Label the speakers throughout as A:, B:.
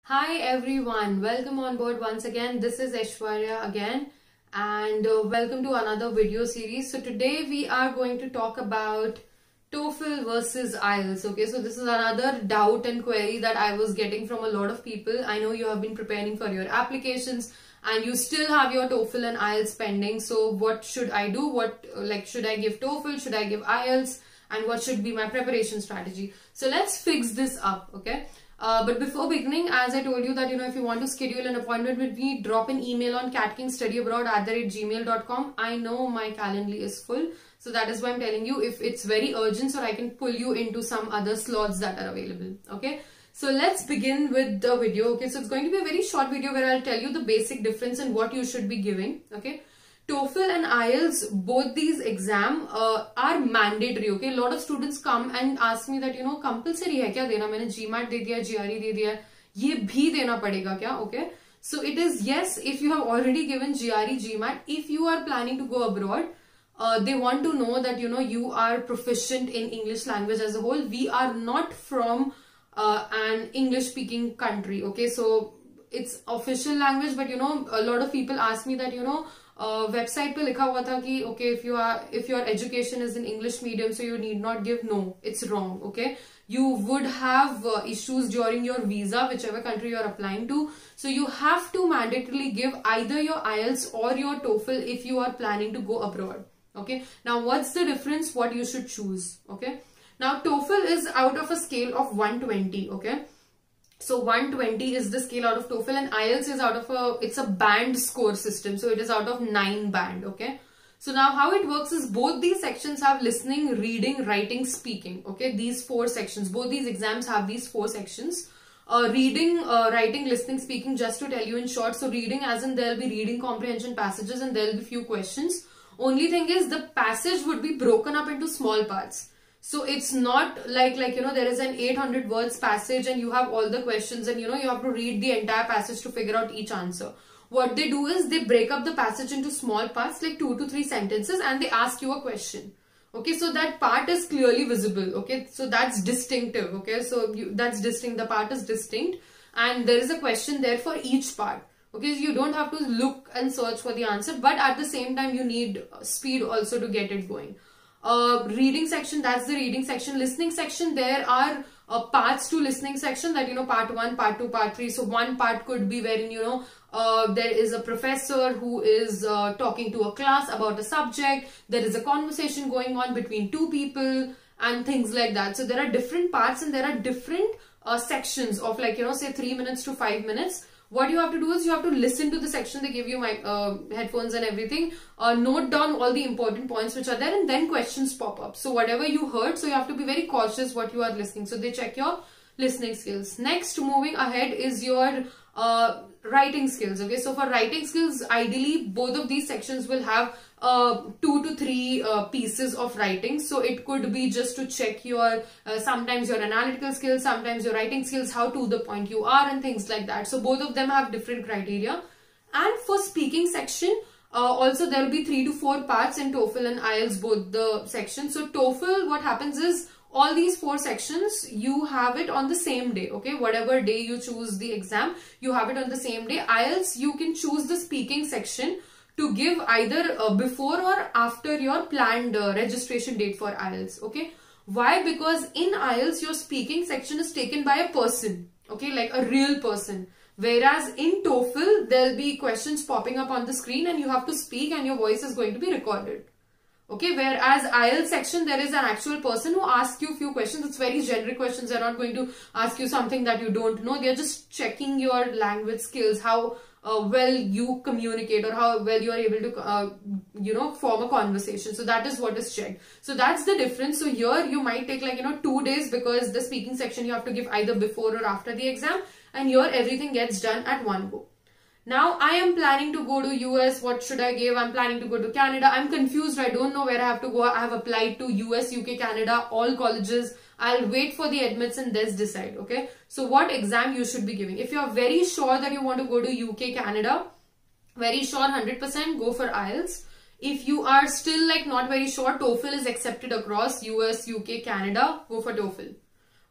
A: Hi everyone, welcome on board once again. This is Aishwarya again and welcome to another video series. So today we are going to talk about TOEFL versus IELTS. Okay, so this is another doubt and query that I was getting from a lot of people. I know you have been preparing for your applications and you still have your TOEFL and IELTS pending. So what should I do? Should I give TOEFL? Should I give IELTS? And what should be my preparation strategy? So let's fix this up, okay? But before beginning, as I told you that, if you want to schedule an appointment with me, drop an email on catkingstudyabroad@gmail.com. I know my calendar is full. So that is why I'm telling you if it's very urgent, so I can pull you into some other slots that are available. Okay. So let's begin with the video. Okay. So it's going to be a very short video where I'll tell you the basic difference and what you should be giving. Okay. TOEFL and IELTS, both these exam are mandatory. Okay, a lot of students come and ask me that compulsory है क्या देना? मैंने GMAT दे दिया, GRE दे दिया, ये भी देना पड़ेगा क्या? Okay, so it is yes if you have already given GRE, GMAT. If you are planning to go abroad, they want to know that you are proficient in English language as a whole. We are not from an English speaking country. Okay, so it's official language, but a lot of people ask me that website पे लिखा हुआ था कि okay if your education is in English medium so you need not give. No, it's wrong. Okay, you would have issues during your visa, whichever country you are applying to. So you have to mandatorily give either your IELTS or your TOEFL if you are planning to go abroad. Okay, now what's the difference? What you should choose? Okay, now TOEFL is out of a scale of 120. Okay, so 120 is the scale out of TOEFL, and IELTS is it's a band score system. So it is out of 9 band. Okay. So now how it works is both these sections have listening, reading, writing, speaking. Okay. These 4 sections, both these exams have these 4 sections. Reading, writing, listening, speaking, just to tell you in short. So reading as in there will be reading comprehension passages and there will be few questions. Only thing is the passage would be broken up into small parts. So it's not like there is an 800 words passage and you have all the questions and you have to read the entire passage to figure out each answer. What they do is they break up the passage into small parts like 2 to 3 sentences and they ask you a question. Okay, so that part is clearly visible. Okay, so that's distinctive. Okay, so that's distinct. The part is distinct and there is a question there for each part. Okay, so you don't have to look and search for the answer, but at the same time you need speed also to get it going. Reading section, that's the reading section. Listening section, there are parts to listening section that part 1, part 2, part 3. So one part could be wherein there is a professor who is talking to a class about a subject. There is a conversation going on between 2 people and things like that. So there are different parts and there are different sections of say 3 minutes to 5 minutes. What you have to do is you have to listen to the section. They give you my headphones and everything. Note down all the important points which are there and then questions pop up. So whatever you heard, so you have to be very cautious what you are listening. So they check your listening skills. Next, moving ahead is your writing skills. Okay, so for writing skills, ideally both of these sections will have 2 to 3 pieces of writing. So it could be just to check your sometimes your analytical skills, sometimes your writing skills, how to the point you are and things like that. So both of them have different criteria. And for speaking section, also there will be 3 to 4 parts in TOEFL and IELTS, both the sections. So TOEFL, what happens is all these 4 sections, you have it on the same day. Okay, whatever day you choose the exam, you have it on the same day. IELTS, you can choose the speaking section to give either before or after your planned registration date for IELTS. Okay, why? Because in IELTS your speaking section is taken by a person, okay, like a real person, whereas in TOEFL there will be questions popping up on the screen and you have to speak and your voice is going to be recorded. Okay, whereas IELTS section, there is an actual person who asks you a few questions. It's very generic questions. They're not going to ask you something that you don't know. They're just checking your language skills, how well you communicate or how well you are able to, form a conversation. So that is what is checked. So that's the difference. So here you might take 2 days because the speaking section you have to give either before or after the exam. And here everything gets done at one go. Now I am planning to go to US. What should I give? I'm planning to go to Canada. I'm confused. I don't know where I have to go. I have applied to US, UK, Canada, all colleges. I'll wait for the admits and then decide. Okay. So what exam you should be giving? If you're very sure that you want to go to UK, Canada, very sure 100%, go for IELTS. If you are still not very sure, TOEFL is accepted across US, UK, Canada, go for TOEFL.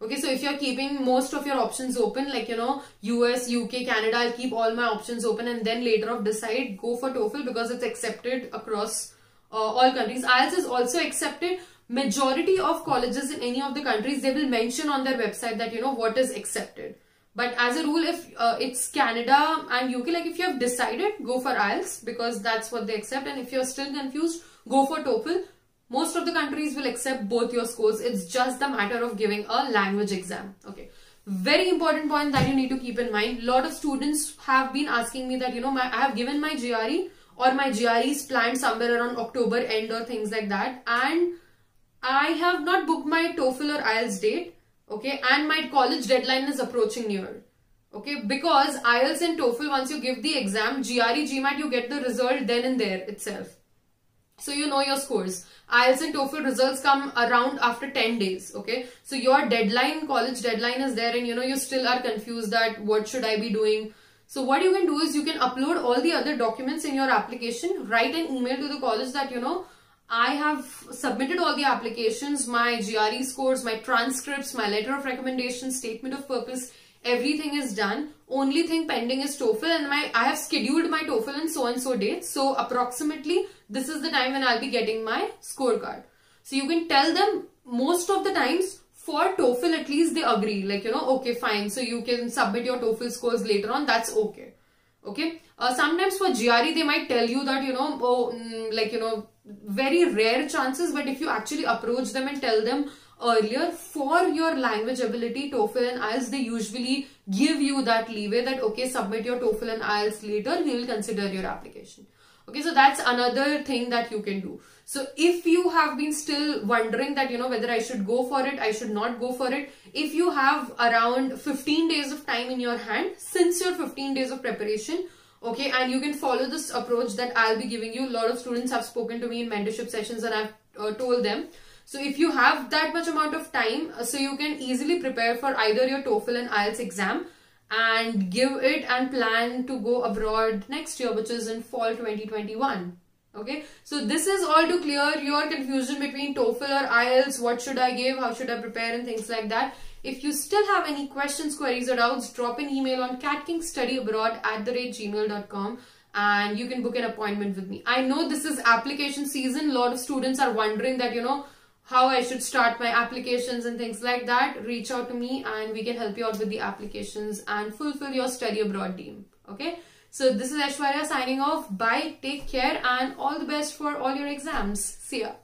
A: Okay, so if you're keeping most of your options open, like, you know, US, UK, Canada, I'll keep all my options open and then later on decide, go for TOEFL because it's accepted across all countries. IELTS is also accepted. Majority of colleges in any of the countries, they will mention on their website that, you know, what is accepted. But as a rule, if it's Canada and UK, like if you have decided, go for IELTS because that's what they accept. And if you're still confused, go for TOEFL. Most of the countries will accept both your scores. It's just the matter of giving a language exam. Okay. Very important point that you need to keep in mind. A lot of students have been asking me that, you know, I have given my GRE or my GRE is planned somewhere around October end or things like that. And I have not booked my TOEFL or IELTS date. Okay. And my college deadline is approaching near. Okay. Because IELTS and TOEFL, once you give the exam, GRE, GMAT, you get the result then and there itself. So you know your scores. IELTS and TOEFL results come around after 10 days. Okay. So your deadline, college deadline is there and, you know, you still are confused that what should I be doing. So what you can do is you can upload all the other documents in your application, write an email to the college that, you know, I have submitted all the applications, my GRE scores, my transcripts, my letter of recommendation, statement of purpose, everything is done. Only thing pending is TOEFL and I have scheduled my TOEFL in so and so date. So approximately this is the time when I'll be getting my scorecard. So you can tell them most of the times for TOEFL at least they agree, like, you know, okay, fine. So you can submit your TOEFL scores later on. That's okay. Okay. Sometimes for GRE they might tell you that, you know, like, you know, very rare chances, but if you actually approach them and tell them earlier for your language ability, TOEFL and IELTS, they usually give you that leeway that, okay, submit your TOEFL and IELTS later, we will consider your application. Okay, so that's another thing that you can do. So if you have been still wondering that, you know, whether I should go for it, I should not go for it, if you have around 15 days of time in your hand since your 15 days of preparation, okay, and you can follow this approach that I'll be giving you. A lot of students have spoken to me in mentorship sessions and I've told them. So if you have that much amount of time, so you can easily prepare for either your TOEFL and IELTS exam and give it and plan to go abroad next year, which is in fall 2021. Okay, so this is all to clear your confusion between TOEFL or IELTS, what should I give, how should I prepare and things like that. If you still have any questions, queries or doubts, drop an email on catkingsstudyabroad@gmail.com and you can book an appointment with me. I know this is application season. A lot of students are wondering that, you know, how I should start my applications and things like that. Reach out to me and we can help you out with the applications and fulfill your study abroad dream. Okay. So this is Aishwarya signing off. Bye. Take care and all the best for all your exams. See ya.